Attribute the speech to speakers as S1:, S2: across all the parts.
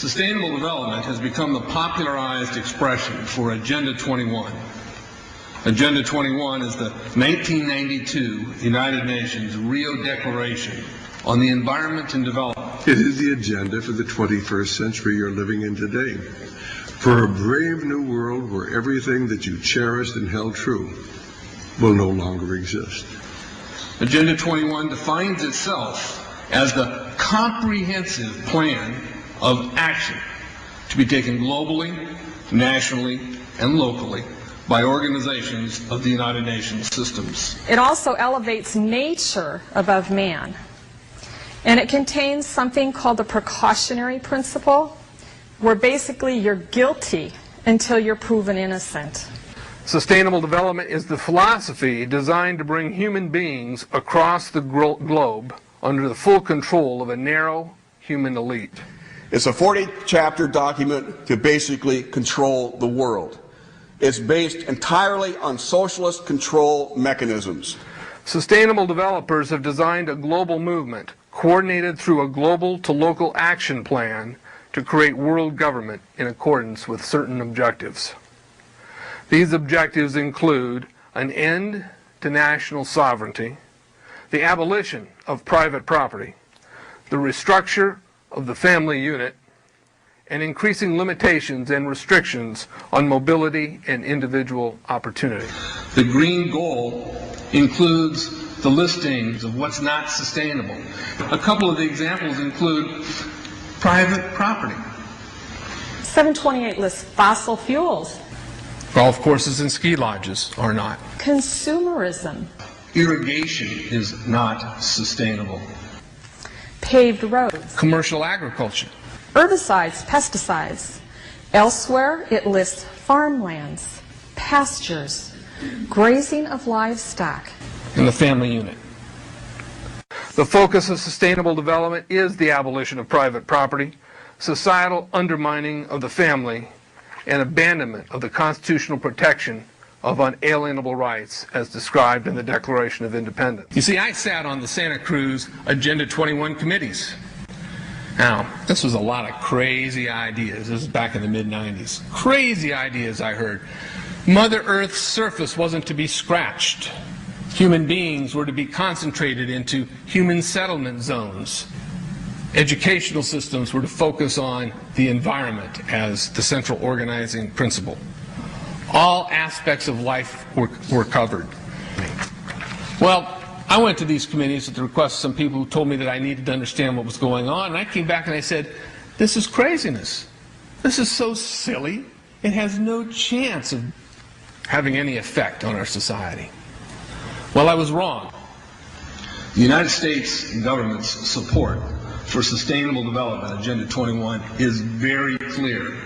S1: Sustainable development has become the popularized expression for Agenda 21. Agenda 21 is the 1992 United Nations Rio Declaration on the Environment and Development.
S2: It is the agenda for the 21st century you're living in today. For a brave new world where everything that you cherished and held true will no longer exist.
S1: Agenda 21 defines itself as the comprehensive plan of action to be taken globally, nationally, and locally by organizations of the United Nations systems.
S3: It also elevates nature above man. And it contains something called the precautionary principle, where basically you're guilty until you're proven innocent.
S4: Sustainable development is the philosophy designed to bring human beings across the globe under the full control of a narrow human elite.
S5: It's a 40-chapter document to basically control the world. It's based entirely on socialist control mechanisms.
S4: Sustainable developers have designed a global movement coordinated through a global to local action plan to create world government in accordance with certain objectives. These objectives include an end to national sovereignty, the abolition of private property, the restructure of the family unit, and increasing limitations and restrictions on mobility and individual opportunity.
S1: The green goal includes the listings of what's not sustainable. A couple of the examples include private property.
S3: 728 lists fossil fuels.
S1: Golf courses and ski lodges are not.
S3: Consumerism.
S1: Irrigation is not sustainable.
S3: Paved roads.
S1: Commercial agriculture.
S3: Herbicides, pesticides. Elsewhere, it lists farmlands, pastures, grazing of livestock.
S1: And the family unit.
S4: The focus of sustainable development is the abolition of private property, societal undermining of the family, and abandonment of the constitutional protection of unalienable rights as described in the Declaration of Independence.
S1: You see, I sat on the Santa Cruz Agenda 21 committees. Now, this was a lot of crazy ideas. This was back in the mid-90s. Crazy ideas I heard. Mother Earth's surface wasn't to be scratched. Human beings were to be concentrated into human settlement zones. Educational systems were to focus on the environment as the central organizing principle. All aspects of life were covered. Well, I went to these committees at the request of some people who told me that I needed to understand what was going on, and I came back and I said, this is craziness. This is so silly. It has no chance of having any effect on our society. Well, I was wrong. The United States government's support for sustainable development, Agenda 21, is very clear.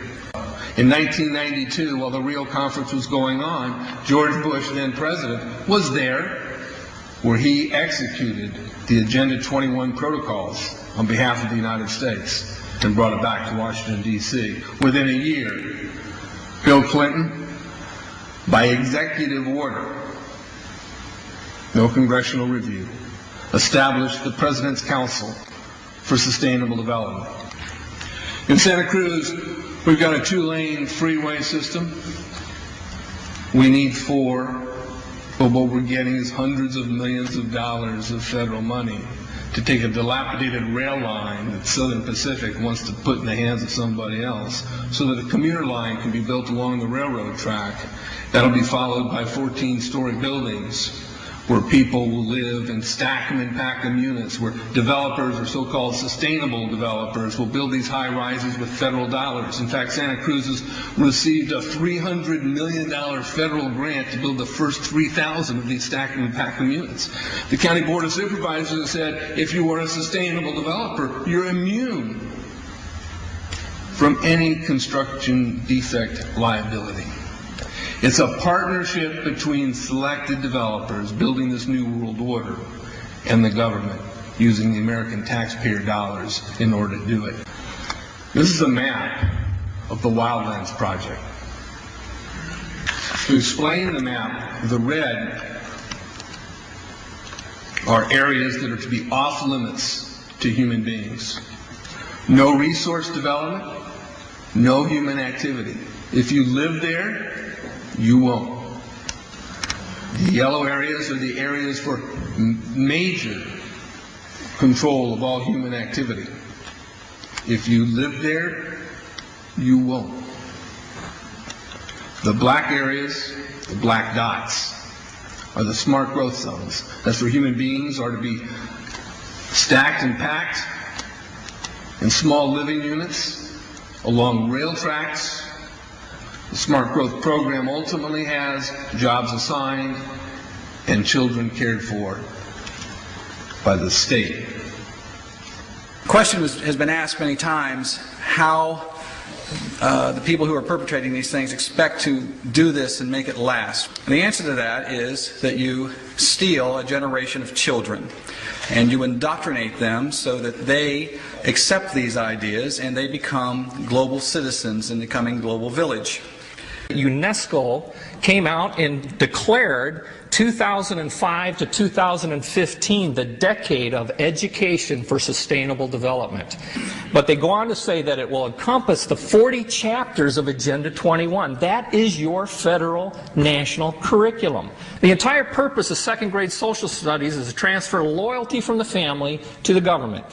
S1: In 1992, while the Rio Conference was going on, George Bush, then president, was there where he executed the Agenda 21 protocols on behalf of the United States and brought it back to Washington, D.C. Within a year, Bill Clinton, by executive order, no congressional review, established the President's Council for Sustainable Development. In Santa Cruz, we've got a 2-lane freeway system. We need 4, but what we're getting is hundreds of millions of dollars of federal money to take a dilapidated rail line that Southern Pacific wants to put in the hands of somebody else so that a commuter line can be built along the railroad track. That'll be followed by 14-story buildings where people will live and stack them and pack them units, where developers or so-called sustainable developers will build these high rises with federal dollars. In fact, Santa Cruz has received a $300 million federal grant to build the first 3,000 of these stack them and pack them units. The County Board of Supervisors has said, if you are a sustainable developer, you're immune from any construction defect liability. It's a partnership between selected developers building this new world order and the government using the American taxpayer dollars in order to do it. This is a map of the Wildlands Project. To explain the map, the red are areas that are to be off limits to human beings. No resource development, no human activity. If you live there, you won't. The yellow areas are the areas for major control of all human activity. If you live there, you won't. The black areas, the black dots, are the smart growth zones. That's where human beings are to be stacked and packed in small living units along rail tracks. The Smart Growth Program ultimately has jobs assigned and children cared for by the state.
S6: The question has been asked many times how the people who are perpetrating these things expect to do this and make it last. And the answer to that is that you steal a generation of children and you indoctrinate them so that they accept these ideas and they become global citizens in the coming global village.
S7: UNESCO came out and declared 2005 to 2015 the decade of education for sustainable development. But they go on to say that it will encompass the 40 chapters of Agenda 21. That is your federal national curriculum. The entire purpose of second grade social studies is to transfer loyalty from the family to the government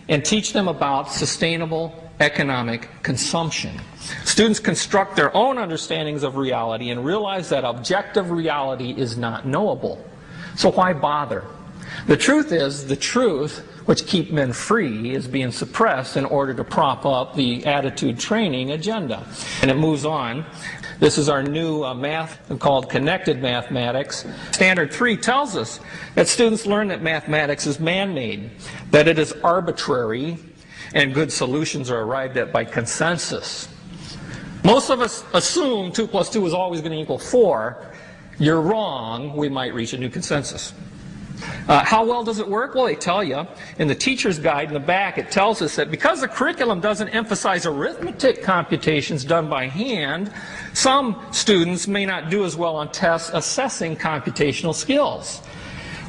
S7: and teach them about sustainable economic consumption. Students construct their own understandings of reality and realize that objective reality is not knowable. So why bother? The truth is, the truth, which keep men free, is being suppressed in order to prop up the attitude training agenda. And it moves on. This is our new math called connected mathematics. Standard 3 tells us that students learn that mathematics is man-made, that it is arbitrary, and good solutions are arrived at by consensus. Most of us assume 2 plus 2 is always going to equal 4. You're wrong. We might reach a new consensus. How well does it work? Well, they tell you in the teacher's guide in the back, it tells us that because the curriculum doesn't emphasize arithmetic computations done by hand, some students may not do as well on tests assessing computational skills.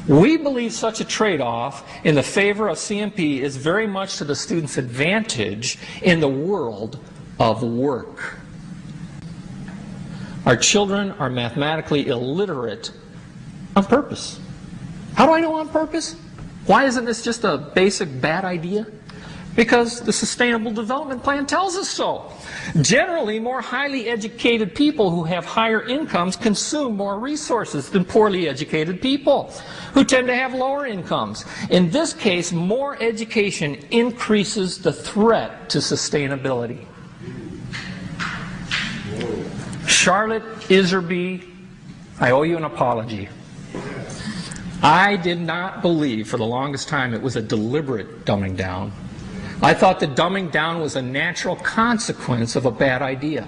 S7: We believe such a trade-off in the favor of CMP is very much to the student's advantage in the world of work. Our children are mathematically illiterate on purpose. How do I know on purpose? Why isn't this just a basic bad idea? Because the Sustainable Development Plan tells us so. Generally, more highly educated people who have higher incomes consume more resources than poorly educated people who tend to have lower incomes. In this case, more education increases the threat to sustainability. Charlotte Iserby, I owe you an apology. I did not believe for the longest time it was a deliberate dumbing down. I thought the dumbing down was a natural consequence of a bad idea.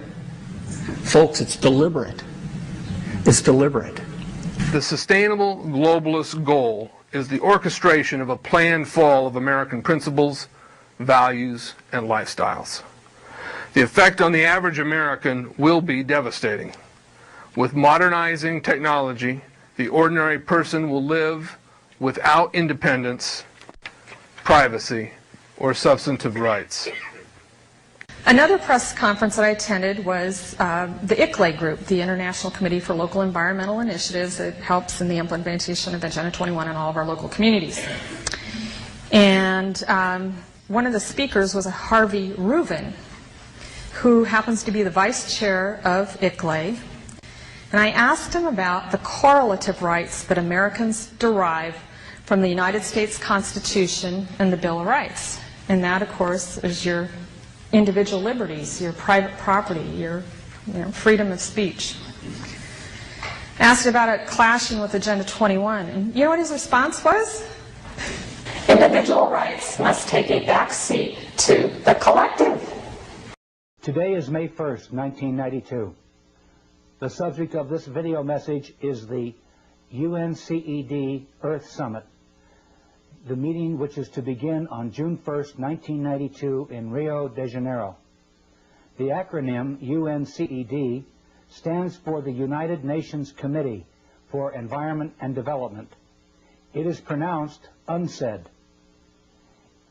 S7: Folks, it's deliberate. It's deliberate.
S4: The sustainable globalist goal is the orchestration of a planned fall of American principles, values, and lifestyles. The effect on the average American will be devastating. With modernizing technology, the ordinary person will live without independence, privacy, or substantive rights.
S3: Another press conference that I attended was the ICLE group, the International Committee for Local Environmental Initiatives. It helps in the implementation of Agenda 21 in all of our local communities. And one of the speakers was a Harvey Reuven, who happens to be the vice chair of ICLE. And I asked him about the correlative rights that Americans derive from the United States Constitution and the Bill of Rights. And that, of course, is your individual liberties, your private property, your freedom of speech. Asked about it clashing with Agenda 21. And you know what his response was? Individual rights must take a back seat to the collective.
S8: Today is May 1st, 1992. The subject of this video message is the UNCED Earth Summit, the meeting which is to begin on June 1st, 1992 in Rio de Janeiro. The acronym UNCED stands for the United Nations Committee for Environment and Development. It is pronounced UNCED.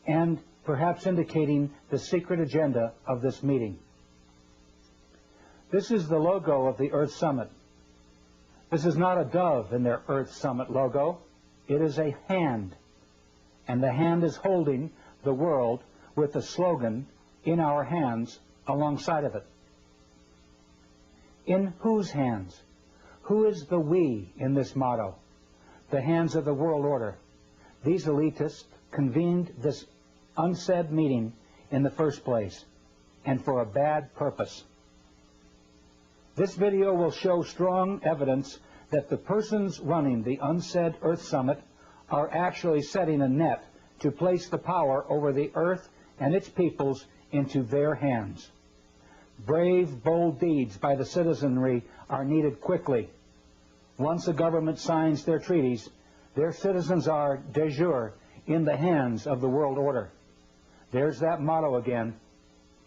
S8: And perhaps indicating the secret agenda of this meeting. This is the logo of the Earth Summit. This is not a dove in their Earth Summit logo. It is a hand, and the hand is holding the world with the slogan, "In our hands," alongside of it. In whose hands? Who is the we in this motto? The hands of the world order. These elitists convened this unsaid meeting in the first place, and for a bad purpose. This video will show strong evidence that the persons running the unsaid Earth Summit are actually setting a net to place the power over the Earth and its peoples into their hands. Brave, bold deeds by the citizenry are needed quickly. Once a government signs their treaties, their citizens are, de jure, in the hands of the world order. There's that motto again,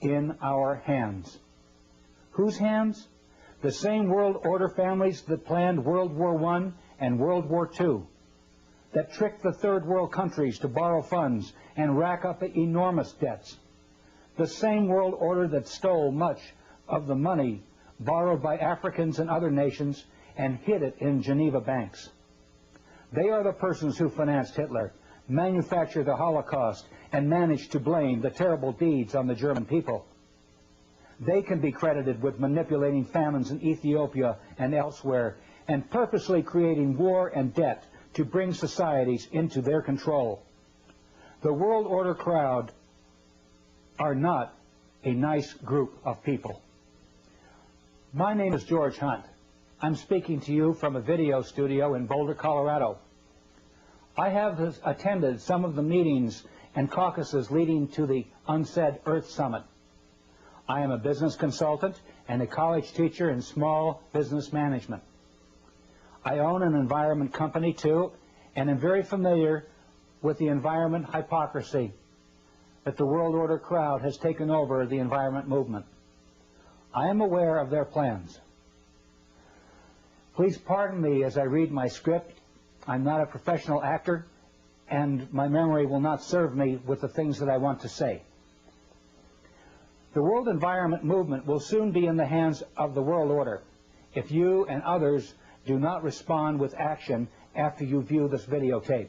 S8: in our hands. Whose hands? The same world order families that planned World War I and World War II, that tricked the third world countries to borrow funds and rack up enormous debts. The same world order that stole much of the money borrowed by Africans and other nations and hid it in Geneva banks. They are the persons who financed Hitler, manufactured the Holocaust, and managed to blame the terrible deeds on the German people. They can be credited with manipulating famines in Ethiopia and elsewhere, and purposely creating war and debt to bring societies into their control. The world order crowd are not a nice group of people. My name is George Hunt. I'm speaking to you from a video studio in Boulder, Colorado. I have attended some of the meetings and caucuses leading to the unsaid Earth Summit. I am a business consultant and a college teacher in small business management. I own an environment company too, and am very familiar with the environment hypocrisy that the world order crowd has taken over the environment movement. I am aware of their plans. Please pardon me as I read my script. I'm not a professional actor, and my memory will not serve me with the things that I want to say. The world environment movement will soon be in the hands of the world order if you and others do not respond with action after you view this videotape.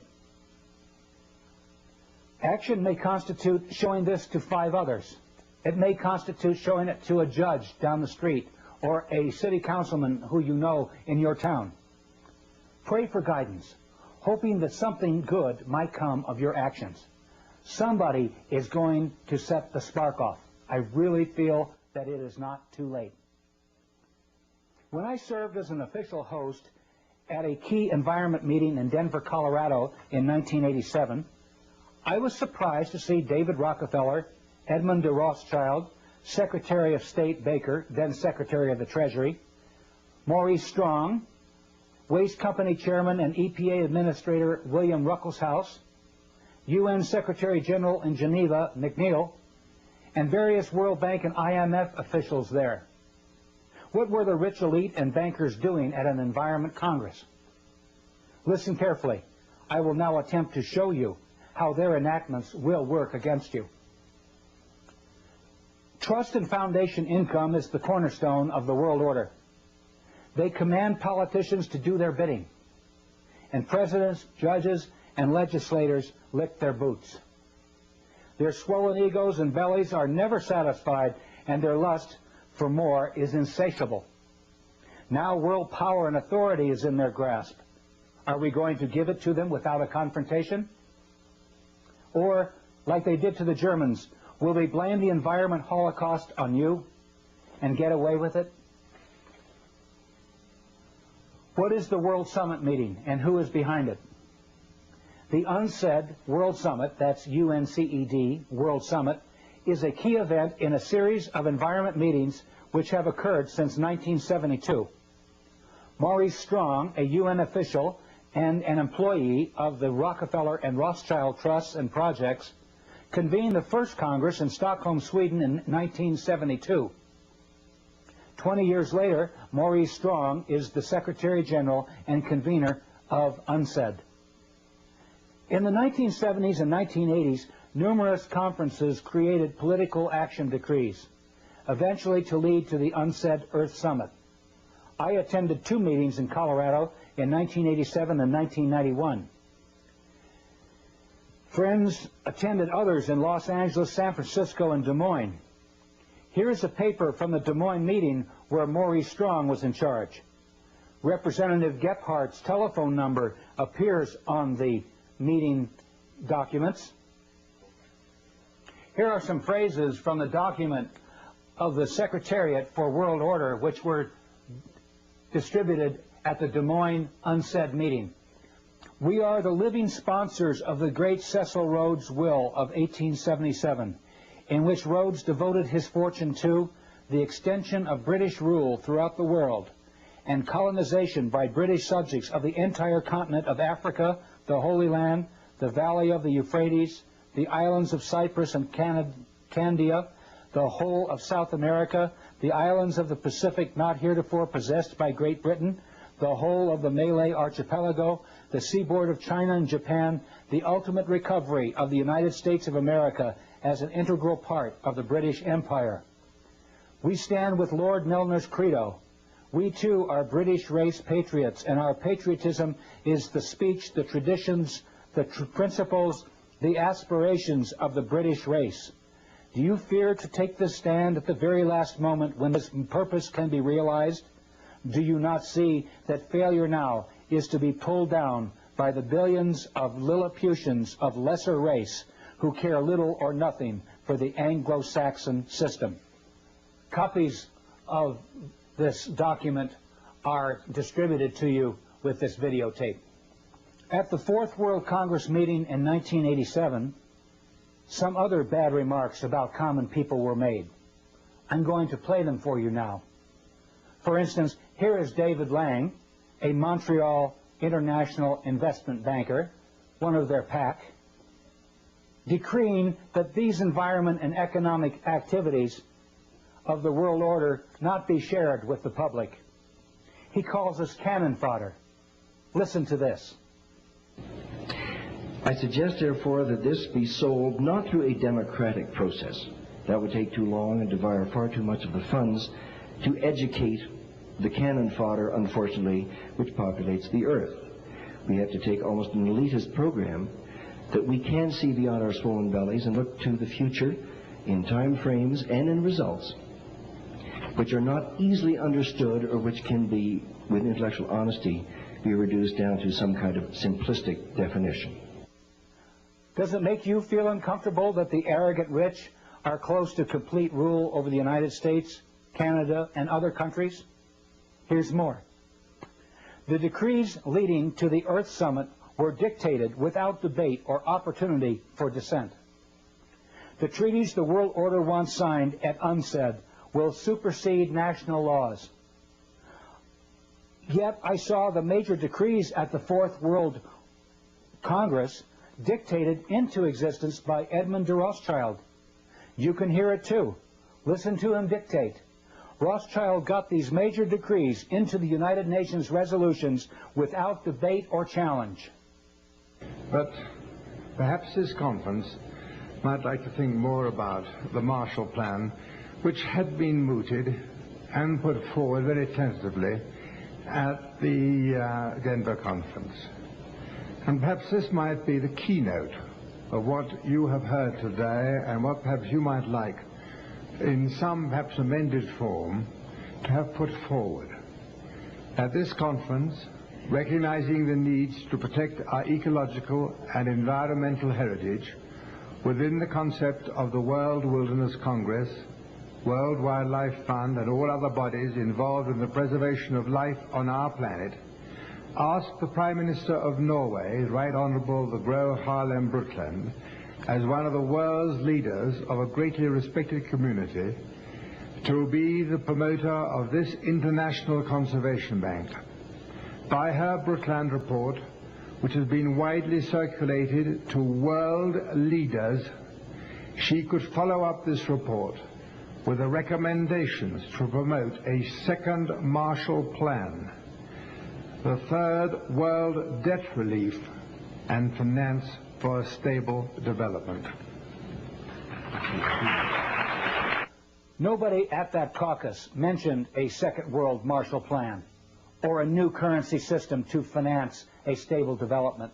S8: Action may constitute showing this to 5 others. It may constitute showing it to a judge down the street or a city councilman who you know in your town. Pray for guidance, hoping that something good might come of your actions. Somebody is going to set the spark off. I really feel that it is not too late. When I served as an official host at a key environment meeting in Denver, Colorado in 1987, I was surprised to see David Rockefeller, Edmund de Rothschild, Secretary of State Baker, then Secretary of the Treasury, Maurice Strong, Waste Company Chairman and EPA Administrator William Ruckelshaus, UN Secretary General in Geneva, McNeil, and various World Bank and IMF officials there. What were the rich elite and bankers doing at an environment congress? Listen carefully. I will now attempt to show you how their enactments will work against you. Trust and foundation income is the cornerstone of the world order. They command politicians to do their bidding, and presidents, judges, and legislators lick their boots. Their swollen egos and bellies are never satisfied, and their lust for more is insatiable. Now world power and authority is in their grasp. Are we going to give it to them without a confrontation? Or, like they did to the Germans, will they blame the environment holocaust on you and get away with it? What is the World Summit meeting, and who is behind it? The unsaid World Summit, that's UNCED, World Summit, is a key event in a series of environment meetings which have occurred since 1972. Maurice Strong, a UN official and an employee of the Rockefeller and Rothschild Trusts and Projects, convened the first Congress in Stockholm, Sweden in 1972. 20 years later, Maurice Strong is the Secretary General and convener of UNCED. In the 1970s and 1980s, numerous conferences created political action decrees, eventually to lead to the UNCED Earth Summit. I attended 2 meetings in Colorado in 1987 and 1991. Friends attended others in Los Angeles, San Francisco, and Des Moines. Here's a paper from the Des Moines meeting where Maurice Strong was in charge. Representative Gephardt's telephone number appears on the meeting documents. Here are some phrases from the document of the Secretariat for World Order, which were distributed at the Des Moines UNCED meeting. We are the living sponsors of the great Cecil Rhodes' will of 1877, in which Rhodes devoted his fortune to the extension of British rule throughout the world and colonization by British subjects of the entire continent of Africa, the Holy Land, the valley of the Euphrates, the islands of Cyprus and Candia, the whole of South America, the islands of the Pacific not heretofore possessed by Great Britain, the whole of the Malay archipelago, the seaboard of China and Japan, the ultimate recovery of the United States of America as an integral part of the British Empire. We stand with Lord Milner's credo. We too are British race patriots, and our patriotism is the speech, the traditions, the principles, the aspirations of the British race. Do you fear to take this stand at the very last moment when this purpose can be realized? Do you not see that failure now is to be pulled down by the billions of Lilliputians of lesser race who care little or nothing for the Anglo-Saxon system? Copies of this document are distributed to you with this videotape. At the Fourth World Congress meeting in 1987, some other bad remarks about common people were made. I'm going to play them for you now. For instance, here is David Lang, a Montreal international investment banker, one of their pack, decreeing that these environment and economic activities of the world order not be shared with the public. He calls us cannon fodder. Listen to this.
S9: I suggest, therefore, that this be solved not through a democratic process. That would take too long and devour far too much of the funds to educate the cannon fodder, unfortunately, which populates the earth. We have to take almost an elitist program that we can see beyond our swollen bellies and look to the future in time frames and in results which are not easily understood or which can be, with intellectual honesty, be reduced down to some kind of simplistic definition.
S8: Does it make you feel uncomfortable that the arrogant rich are close to complete rule over the United States, Canada, and other countries? Here's more. The decrees leading to the Earth Summit were dictated without debate or opportunity for dissent. The treaties the world order once signed at UNCED will supersede national laws. Yet I saw the major decrees at the Fourth World Congress dictated into existence by Edmund de Rothschild. You can hear it too. Listen to him dictate. Rothschild got these major decrees into the United Nations resolutions without debate or challenge.
S10: But perhaps this conference might like to think more about the Marshall Plan, which had been mooted and put forward very tentatively at the Denver conference. And perhaps this might be the keynote of what you have heard today and what perhaps you might like in some perhaps amended form to have put forward. At this conference, recognizing the needs to protect our ecological and environmental heritage within the concept of the World Wilderness Congress, World Wildlife Fund, and all other bodies involved in the preservation of life on our planet, asked the Prime Minister of Norway, Right Honourable the Gro Harlem Brundtland, as one of the world's leaders of a greatly respected community, to be the promoter of this International Conservation Bank. By her Brundtland report, which has been widely circulated to world leaders, she could follow up this report with the recommendations to promote a second Marshall Plan, the third world debt relief, and finance for a stable development.
S8: Nobody at that caucus mentioned a second world Marshall Plan or a new currency system to finance a stable development.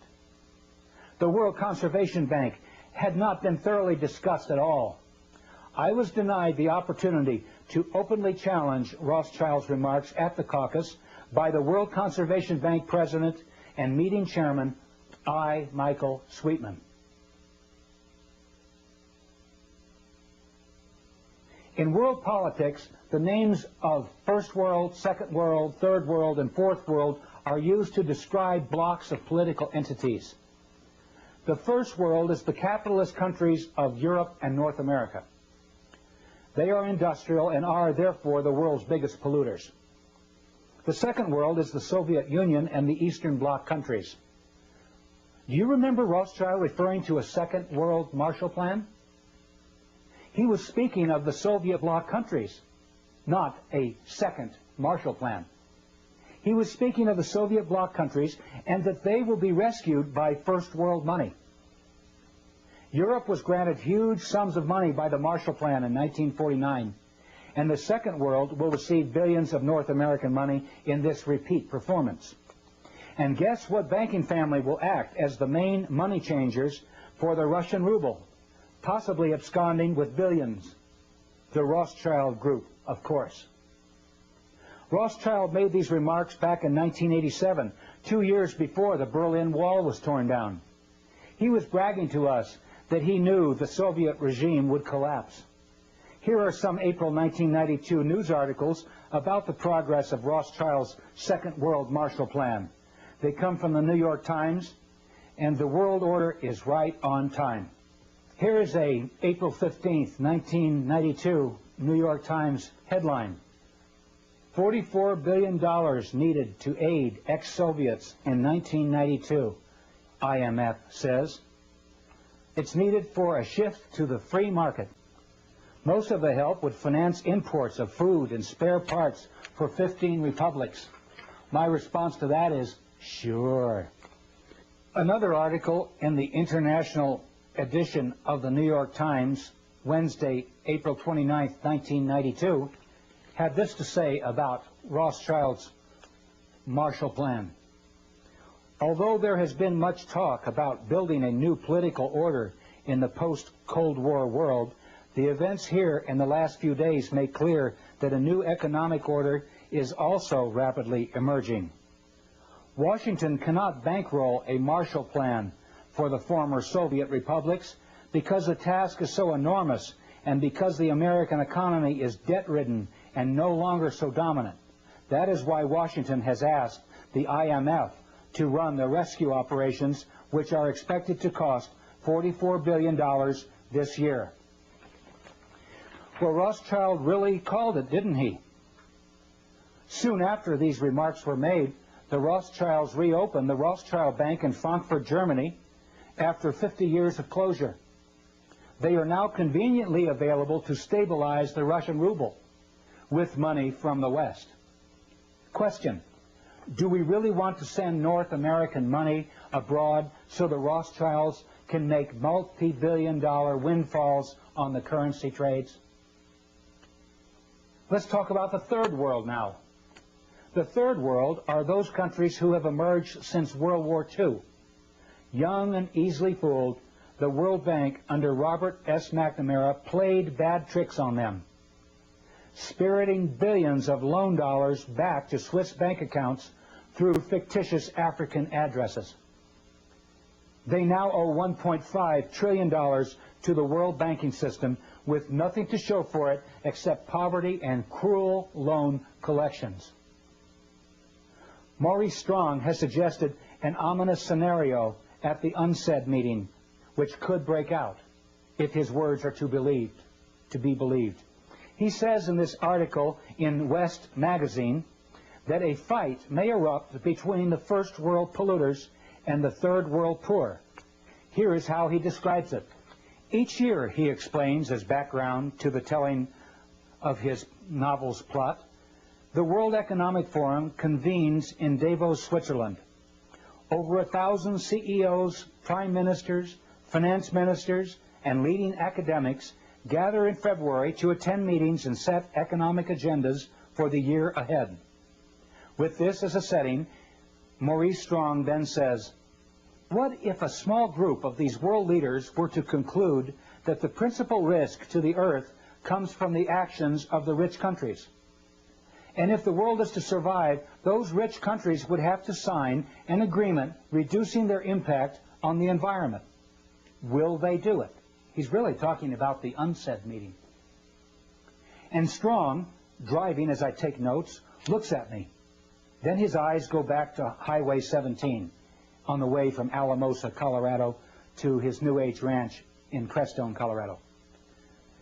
S8: The World Conservation Bank had not been thoroughly discussed at all. I was denied the opportunity to openly challenge Rothschild's remarks at the caucus by the World Conservation Bank president and meeting chairman, I. Michael Sweetman. In world politics, the names of First World, Second World, Third World, and Fourth World are used to describe blocks of political entities. The First World is the capitalist countries of Europe and North America. They are industrial and are, therefore, the world's biggest polluters. The Second World is the Soviet Union and the Eastern Bloc countries. Do you remember Rothschild referring to a Second World Marshall Plan? He was speaking of the Soviet bloc countries, not a second Marshall Plan. He was speaking of the Soviet bloc countries and that they will be rescued by First World money. Europe was granted huge sums of money by the Marshall Plan in 1949, and the Second World will receive billions of North American money in this repeat performance. And guess what banking family will act as the main money changers for the Russian ruble? Possibly absconding with billions. The Rothschild Group, of course. Rothschild made these remarks back in 1987, 2 years before the Berlin Wall was torn down. He was bragging to us that he knew the Soviet regime would collapse. Here are some April 1992 news articles about the progress of Rothschild's Second World Marshall Plan. They come from the New York Times, and the world order is right on time. Here is a April 15th, 1992 New York Times headline. $44 billion needed to aid ex-Soviets in 1992, IMF says. It's needed for a shift to the free market. Most of the help would finance imports of food and spare parts for 15 republics. My response to that is, sure. Another article in the international edition of the New York Times, Wednesday, April 29, 1992, had this to say about Rothschild's Marshall Plan. Although there has been much talk about building a new political order in the post-Cold War world, the events here in the last few days make clear that a new economic order is also rapidly emerging. Washington cannot bankroll a Marshall Plan for the former Soviet republics because the task is so enormous and because the American economy is debt-ridden and no longer so dominant. That is why Washington has asked the IMF to run the rescue operations, which are expected to cost $44 billion this year. Well, Rothschild really called it, didn't he? Soon after these remarks were made, the Rothschilds reopened the Rothschild Bank in Frankfurt, Germany, after 50 years of closure. They are now conveniently available to stabilize the Russian ruble with money from the West. Question: do we really want to send North American money abroad so the Rothschilds can make multi-billion-dollar windfalls on the currency trades? Let's talk about the Third World now. The Third World are those countries who have emerged since World War II. Young and easily fooled, the World Bank under Robert S. McNamara played bad tricks on them, spiriting billions of loan dollars back to Swiss bank accounts through fictitious African addresses. They now owe $1.5 trillion to the world banking system with nothing to show for it except poverty and cruel loan collections. Maurice Strong has suggested an ominous scenario at the UNCED meeting, which could break out if his words are to be believed. He says in this article in West Magazine that a fight may erupt between the First World polluters and the Third World poor. Here is how he describes it. Each year, he explains as background to the telling of his novel's plot, the World Economic Forum convenes in Davos, Switzerland. Over 1,000 CEOs, prime ministers, finance ministers, and leading academics gather in February to attend meetings and set economic agendas for the year ahead. With this as a setting, Maurice Strong then says, what if a small group of these world leaders were to conclude that the principal risk to the earth comes from the actions of the rich countries? And if the world is to survive, those rich countries would have to sign an agreement reducing their impact on the environment. Will they do it? He's really talking about the UNCED meeting. And Strong, driving as I take notes, looks at me. Then his eyes go back to Highway 17 on the way from Alamosa, Colorado to his New Age ranch in Crestone, Colorado.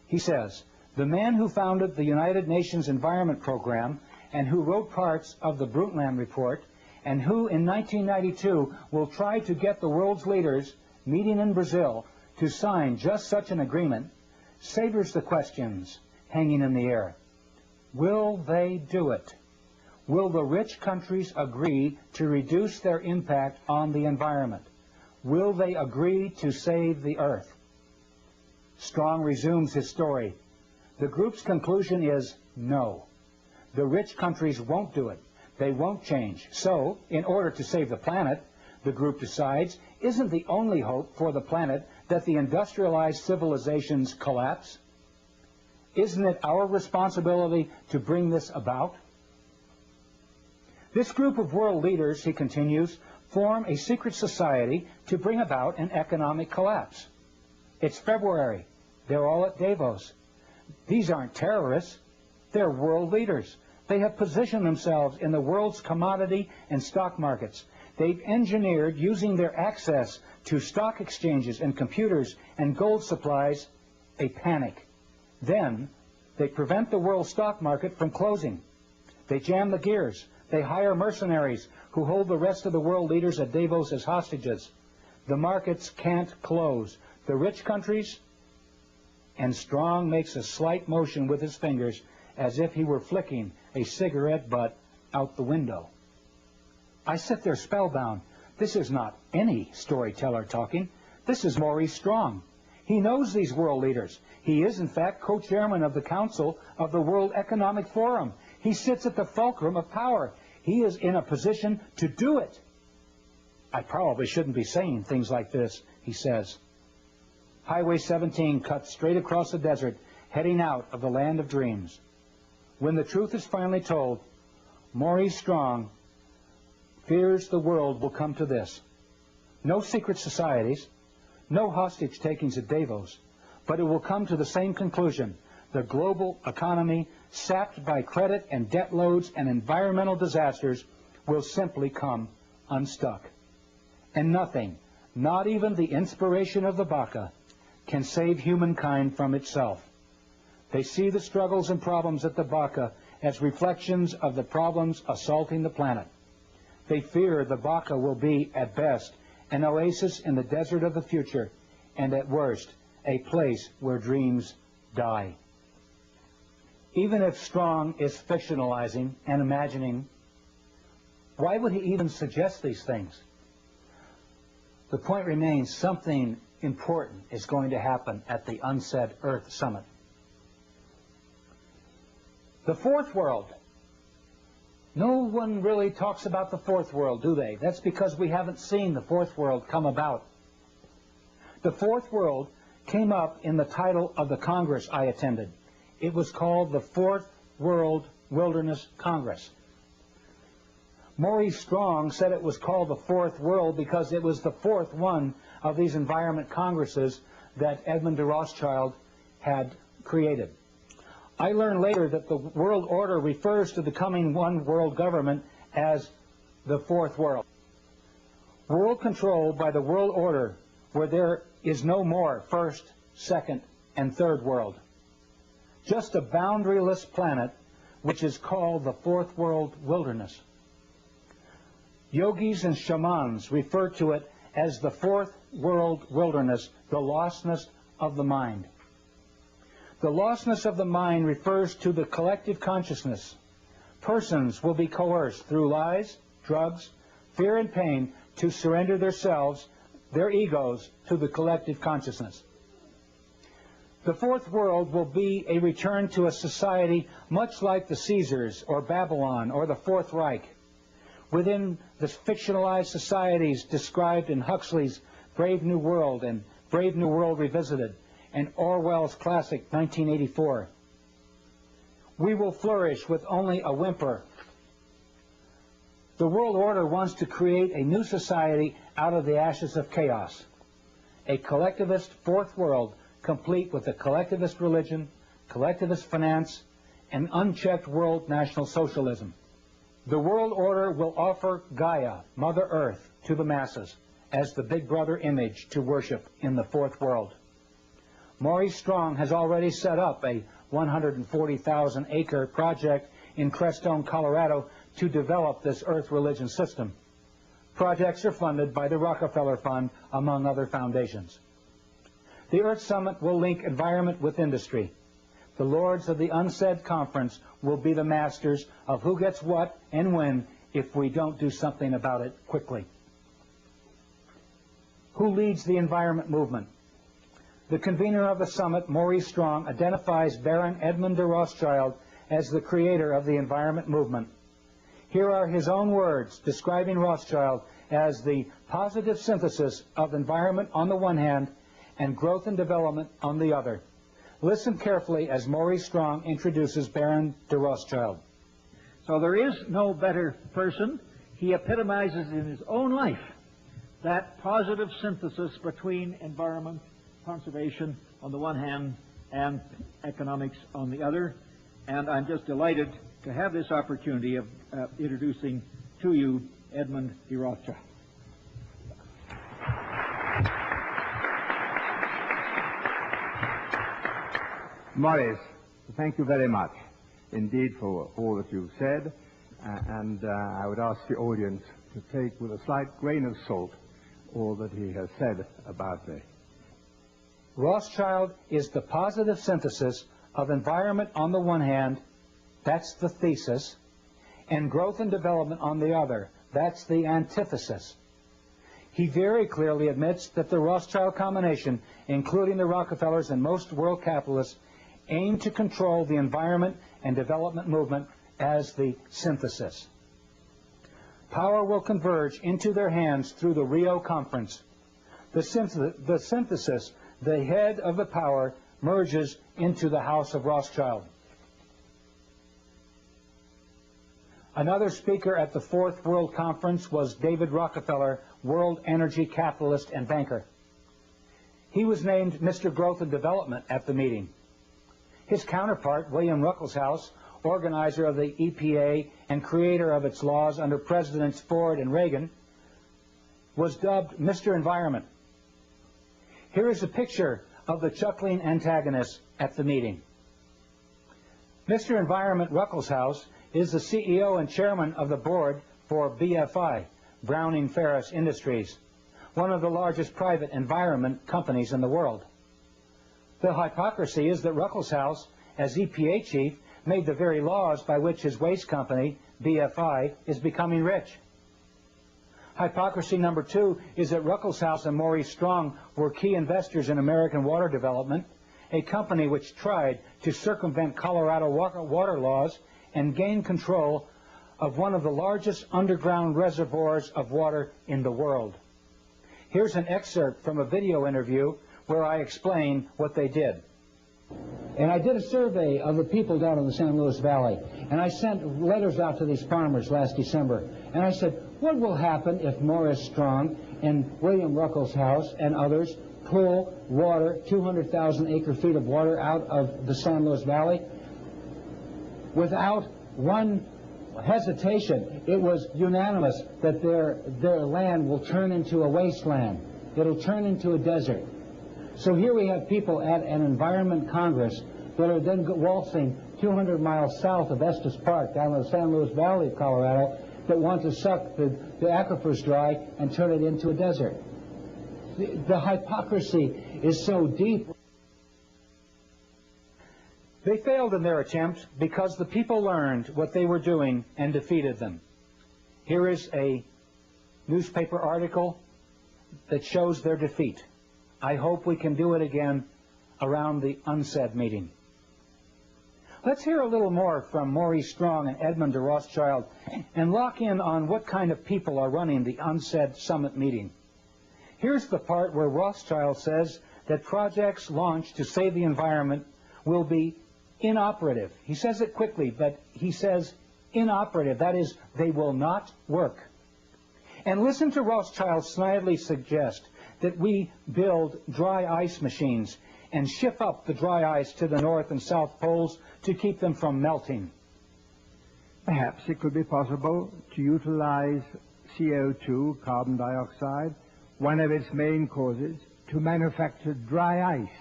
S8: He says, the man who founded the United Nations Environment Program and who wrote parts of the Brundtland Report and who in 1992 will try to get the world's leaders meeting in Brazil to sign just such an agreement savors the questions hanging in the air. Will they do it? Will the rich countries agree to reduce their impact on the environment? Will they agree to save the earth? Strong resumes his story. The group's conclusion is no. The rich countries won't do it. They won't change. So, in order to save the planet, the group decides, isn't the only hope for the planet that the industrialized civilizations collapse? Isn't it our responsibility to bring this about? This group of world leaders, he continues, form a secret society to bring about an economic collapse. It's February. They're all at Davos. These aren't terrorists. They're world leaders. They have positioned themselves in the world's commodity and stock markets. They've engineered, using their access to stock exchanges and computers and gold supplies, a panic. Then they prevent the world stock market from closing. They jam the gears. They hire mercenaries who hold the rest of the world leaders at Davos as hostages. The markets can't close. The rich countries, and Strong makes a slight motion with his fingers as if he were flicking a cigarette butt out the window. I sit there spellbound. This is not any storyteller talking. This is Maurice Strong. He knows these world leaders. He is, in fact, co-chairman of the Council of the World Economic Forum. He sits at the fulcrum of power. He is in a position to do it. I probably shouldn't be saying things like this, he says. Highway 17 cuts straight across the desert, heading out of the land of dreams. When the truth is finally told, Maurice Strong fears the world will come to this. No secret societies, no hostage takings at Davos, but it will come to the same conclusion. The global economy, sapped by credit and debt loads and environmental disasters, will simply come unstuck. And nothing, not even the inspiration of the Baka, can save humankind from itself. They see the struggles and problems at the Baka as reflections of the problems assaulting the planet. They fear the Baka will be, at best, an oasis in the desert of the future, and at worst, a place where dreams die. Even if Strong is fictionalizing and imagining, why would he even suggest these things? The point remains, something important is going to happen at the UNCED Earth Summit. The fourth world. No one really talks about the fourth world, do they? That's because we haven't seen the fourth world come about. The fourth world came up in the title of the Congress I attended. It was called the Fourth World Wilderness Congress. Maurice Strong said it was called the Fourth World because it was the fourth one of these environment congresses that Edmund de Rothschild had created. I learned later that the world order refers to the coming one world government as the fourth world. World controlled by the world order where there is no more first, second, and third world. Just a boundaryless planet which is called the fourth world wilderness. Yogis and shamans refer to it as the fourth world wilderness, the lostness of the mind. The lostness of the mind refers to the collective consciousness. Persons will be coerced through lies, drugs, fear, and pain to surrender themselves, their egos, to the collective consciousness. The fourth world will be a return to a society much like the Caesars or Babylon or the Fourth Reich. Within the fictionalized societies described in Huxley's Brave New World and Brave New World Revisited and Orwell's classic 1984, we will flourish with only a whimper. The world order wants to create a new society out of the ashes of chaos, a collectivist fourth world complete with a collectivist religion, collectivist finance, and unchecked world national socialism. The world order will offer Gaia, Mother Earth, to the masses as the Big Brother image to worship in the fourth world. Maurice Strong has already set up a 140,000-acre project in Crestone, Colorado, to develop this Earth religion system. Projects are funded by the Rockefeller Fund, among other foundations. The Earth Summit will link environment with industry. The lords of the unsaid conference will be the masters of who gets what and when if we don't do something about it quickly. Who leads the environment movement? The convener of the summit, Maurice Strong, identifies Baron Edmund de Rothschild as the creator of the environment movement. Here are his own words describing Rothschild as the positive synthesis of environment on the one hand and growth and development on the other. Listen carefully as Maurice Strong introduces Baron de Rothschild.
S11: So there is no better person. He epitomizes in his own life that positive synthesis between environment, conservation on the one hand, and economics on the other. And I'm just delighted to have this opportunity of introducing to you Edmund de Rothschild.
S10: Maurice, thank you very much indeed for all that you've said, and I would ask the audience to take with a slight grain of salt all that he has said about me.
S8: Rothschild is the positive synthesis of environment on the one hand, that's the thesis, and growth and development on the other, that's the antithesis. He very clearly admits that the Rothschild combination, including the Rockefellers and most world capitalists, aim to control the environment and development movement as the synthesis. Power will converge into their hands through the Rio Conference. The synthesis, the head of the power, merges into the House of Rothschild. Another speaker at the Fourth World Conference was David Rockefeller, world energy capitalist and banker. He was named Mr. Growth and Development at the meeting. His counterpart, William Ruckelshaus, organizer of the EPA and creator of its laws under Presidents Ford and Reagan, was dubbed Mr. Environment. Here is a picture of the chuckling antagonists at the meeting. Mr. Environment Ruckelshaus is the CEO and chairman of the board for BFI, Browning Ferris Industries, one of the largest private environment companies in the world. The hypocrisy is that Ruckelshaus, as EPA chief, made the very laws by which his waste company, BFI, is becoming rich. Hypocrisy number two is that Ruckelshaus and Maurice Strong were key investors in American Water Development, a company which tried to circumvent Colorado water laws and gain control of one of the largest underground reservoirs of water in the world. Here's an excerpt from a video interview where I explain what they did. And I did a survey of the people down in the San Luis Valley, and I sent letters out to these farmers last December, and I said, what will happen if Maurice Strong and William Ruckelshaus and others pull water, 200,000 acre-feet of water out of the San Luis Valley without one hesitation? It was unanimous that their land will turn into a wasteland. It'll turn into a desert. So here we have people at an environment congress that are then waltzing 200 miles south of Estes Park down in the San Luis Valley of Colorado that want to suck the aquifers dry and turn it into a desert. The hypocrisy is so deep. They failed in their attempt because the people learned what they were doing and defeated them. Here is a newspaper article that shows their defeat. I hope we can do it again around the UNCED meeting. Let's hear a little more from Maurice Strong and Edmund de Rothschild and lock in on what kind of people are running the UNCED summit meeting. Here's the part where Rothschild says that projects launched to save the environment will be inoperative. He says it quickly, but he says inoperative. That is, they will not work. And listen to Rothschild snidely suggest that we build dry ice machines and ship up the dry ice to the North and South Poles to keep them from melting.
S10: Perhaps it could be possible to utilize CO2, carbon dioxide, one of its main causes, to manufacture dry ice,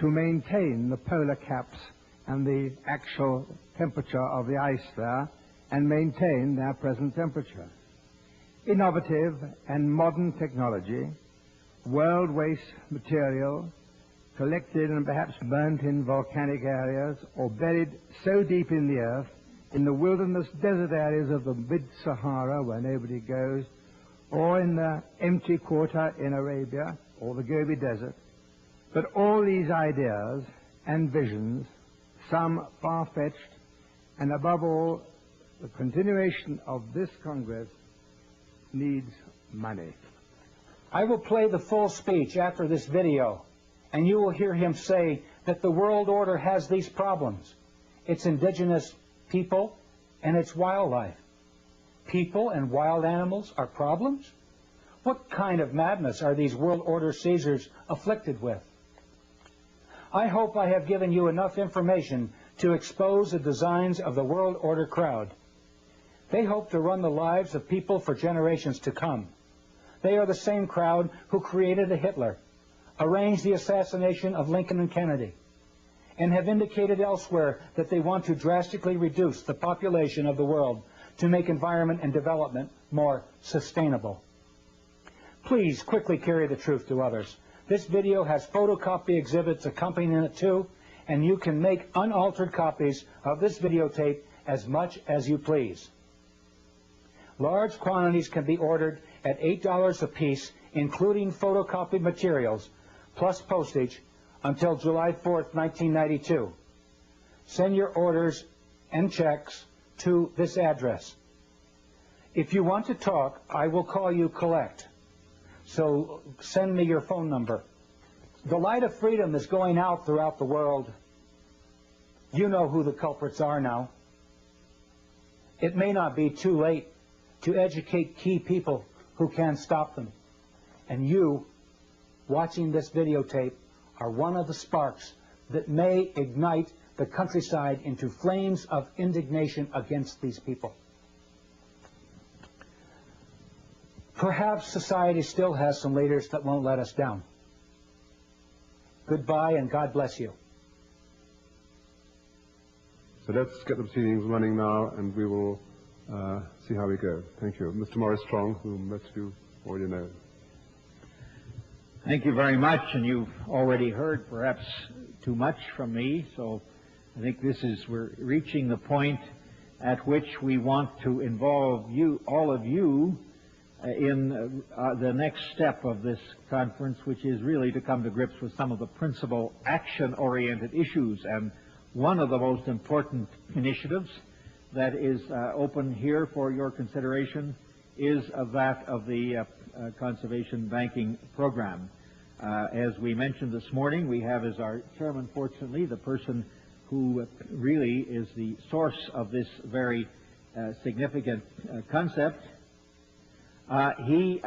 S10: to maintain the polar caps and the actual temperature of the ice there, and maintain their present temperature. Innovative and modern technology, world waste material, collected and perhaps burnt in volcanic areas or buried so deep in the earth, in the wilderness desert areas of the mid-Sahara where nobody goes, or in the empty quarter in Arabia or the Gobi Desert. But all these ideas and visions, some far-fetched, and above all, the continuation of this Congress needs money.
S8: I will play the full speech after this video, and you will hear him say that the world order has these problems. Its indigenous people and its wildlife. People and wild animals are problems? What kind of madness are these world order Caesars afflicted with? I hope I have given you enough information to expose the designs of the world order crowd. They hope to run the lives of people for generations to come. They are the same crowd who created a Hitler, arranged the assassination of Lincoln and Kennedy, and have indicated elsewhere that they want to drastically reduce the population of the world to make environment and development more sustainable. Please quickly carry the truth to others. This video has photocopy exhibits accompanying it too, and you can make unaltered copies of this videotape as much as you please. Large quantities can be ordered at $8 apiece, including photocopied materials, plus postage, until July 4th, 1992. Send your orders and checks to this address. If you want to talk, I will call you collect. So send me your phone number. The light of freedom is going out throughout the world. You know who the culprits are now. It may not be too late to educate key people who can stop them. And you, watching this videotape, are one of the sparks that may ignite the countryside into flames of indignation against these people. Perhaps society still has some leaders that won't let us down. Goodbye and God bless you.
S12: So let's get the proceedings running now, and we will see how we go. Thank you. Mr. Maurice Strong, whom most of you already know.
S11: Thank you very much, and you've already heard perhaps too much from me, so I think we're reaching the point at which we want to involve you, all of you, in the next step of this conference, which is really to come to grips with some of the principal action-oriented issues. And one of the most important initiatives that is open here for your consideration is that of the conservation banking program. As we mentioned this morning, we have as our chairman, fortunately, the person who really is the source of this very significant concept. He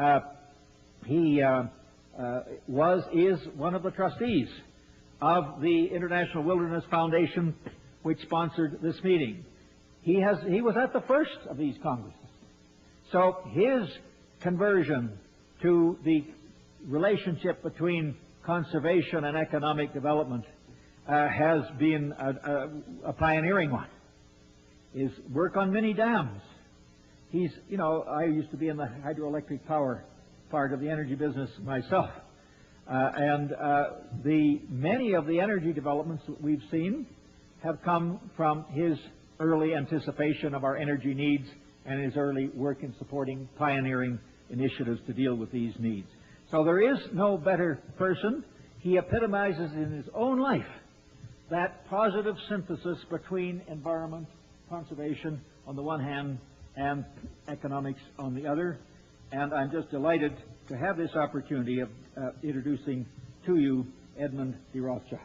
S11: is one of the trustees of the International Wilderness Foundation, which sponsored this meeting. He was at the first of these congresses. So his conversion to the relationship between conservation and economic development has been a pioneering one. His work on many dams. I used to be in the hydroelectric power part of the energy business myself. Many of the energy developments that we've seen have come from his early anticipation of our energy needs and his early work in supporting pioneering initiatives to deal with these needs. So there is no better person he epitomizes in his own life that positive synthesis between environment, conservation on the one hand, and economics on the other. And I'm just delighted to have this opportunity of introducing to you Edmund de Rothschild.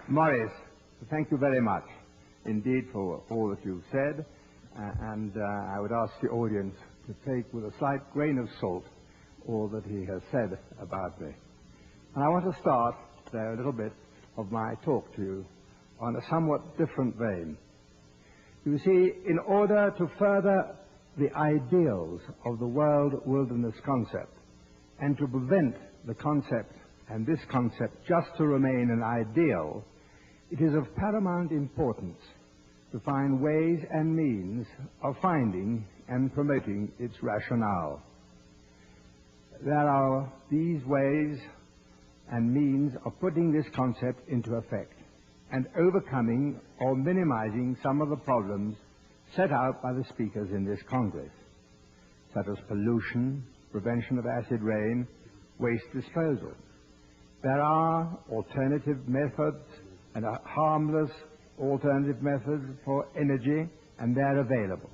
S10: Morris, thank you very much indeed for all that you've said, and I would ask the audience to take with a slight grain of salt all that he has said about me. And I want to start there a little bit of my talk to you on a somewhat different vein. You see, in order to further the ideals of the world wilderness concept and to prevent the concept and this concept just to remain an ideal, it is of paramount importance to find ways and means of finding and promoting its rationale. There are these ways and means of putting this concept into effect and overcoming or minimizing some of the problems set out by the speakers in this Congress, such as pollution, prevention of acid rain, waste disposal. There are alternative methods and harmless alternative methods for energy, and they're available.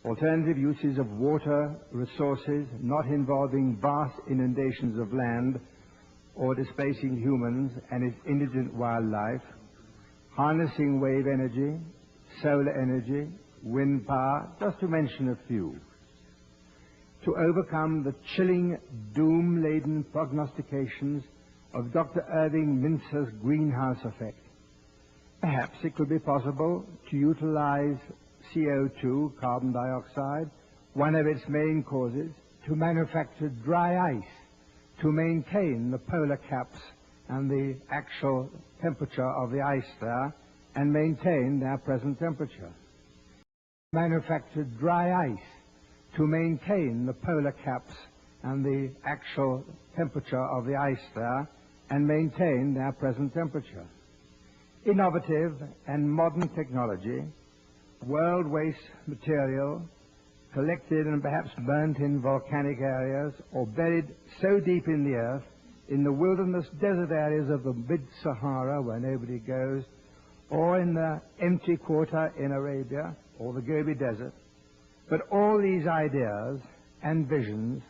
S10: Alternative uses of water resources not involving vast inundations of land or displacing humans and its indigent wildlife, harnessing wave energy, solar energy, wind power, just to mention a few. To overcome the chilling, doom-laden prognostications of Dr. Irving Mintzer's greenhouse effect, perhaps it could be possible to utilize CO2, carbon dioxide, one of its main causes, to manufacture dry ice to maintain the polar caps and the actual temperature of the ice there and maintain their present temperature. Manufacture dry ice to maintain the polar caps and the actual temperature of the ice there and maintain their present temperature. Innovative and modern technology, world waste material collected and perhaps burnt in volcanic areas or buried so deep in the earth in the wilderness desert areas of the mid-Sahara where nobody goes, or in the empty quarter in Arabia or the Gobi Desert. But all these ideas and visions,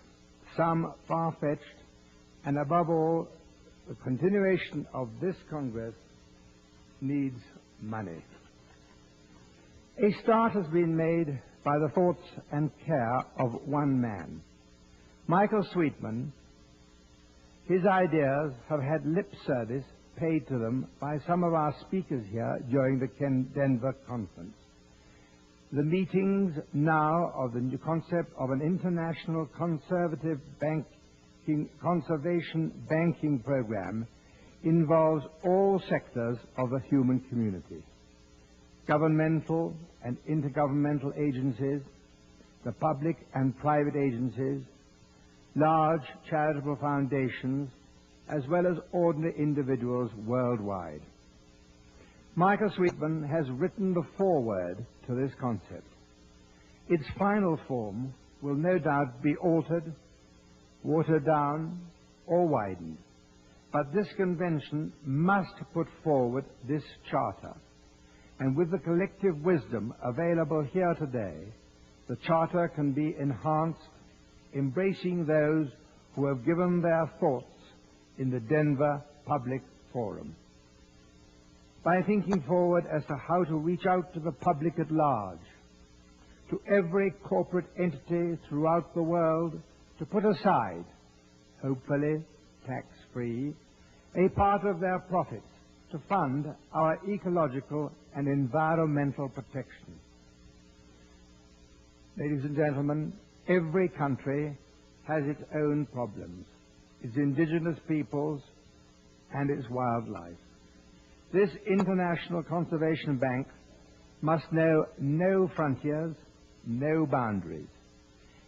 S10: some far-fetched, and above all, the continuation of this Congress needs money. A start has been made by the thoughts and care of one man. Michael Sweetman, his ideas have had lip service paid to them by some of our speakers here during the Denver conference. The meetings now of the new concept of an international conservation banking program involves all sectors of the human community. Governmental and intergovernmental agencies, the public and private agencies, large charitable foundations, as well as ordinary individuals worldwide. Michael Sweetman has written the foreword to this concept. Its final form will no doubt be altered, watered down, or widened. But this convention must put forward this charter. And with the collective wisdom available here today, the charter can be enhanced, embracing those who have given their thoughts in the Denver Public Forum. By thinking forward as to how to reach out to the public at large, to every corporate entity throughout the world to put aside, hopefully tax-free, a part of their profits to fund our ecological and environmental protection. Ladies and gentlemen, every country has its own problems, its indigenous peoples and its wildlife. This International Conservation Bank must know no frontiers, no boundaries.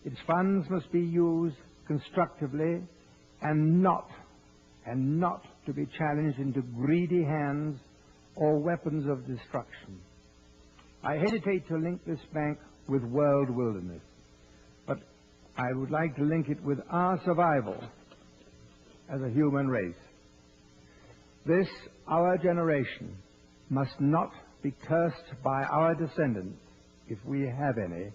S10: Its funds must be used constructively and not to be challenged into greedy hands or weapons of destruction. I hesitate to link this bank with world wilderness. I would like to link it with our survival as a human race. This, our generation, must not be cursed by our descendants, if we have any,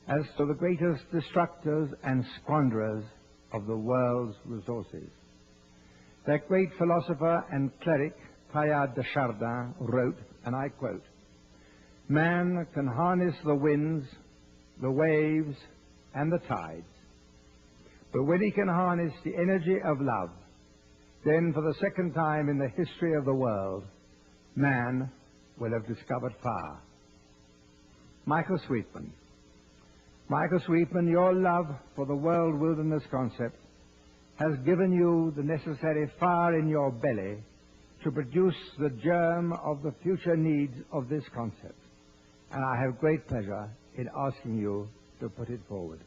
S10: as to the greatest destructors and squanderers of the world's resources. That great philosopher and cleric, Teilhard de Chardin, wrote, and I quote, "Man can harness the winds, the waves, and the tides, but when he can harness the energy of love, then for the second time in the history of the world, man will have discovered power." Michael Sweetman. Michael Sweetman, your love for the world wilderness concept has given you the necessary fire in your belly to produce the germ of the future needs of this concept. And I have great pleasure in asking you to put it forward.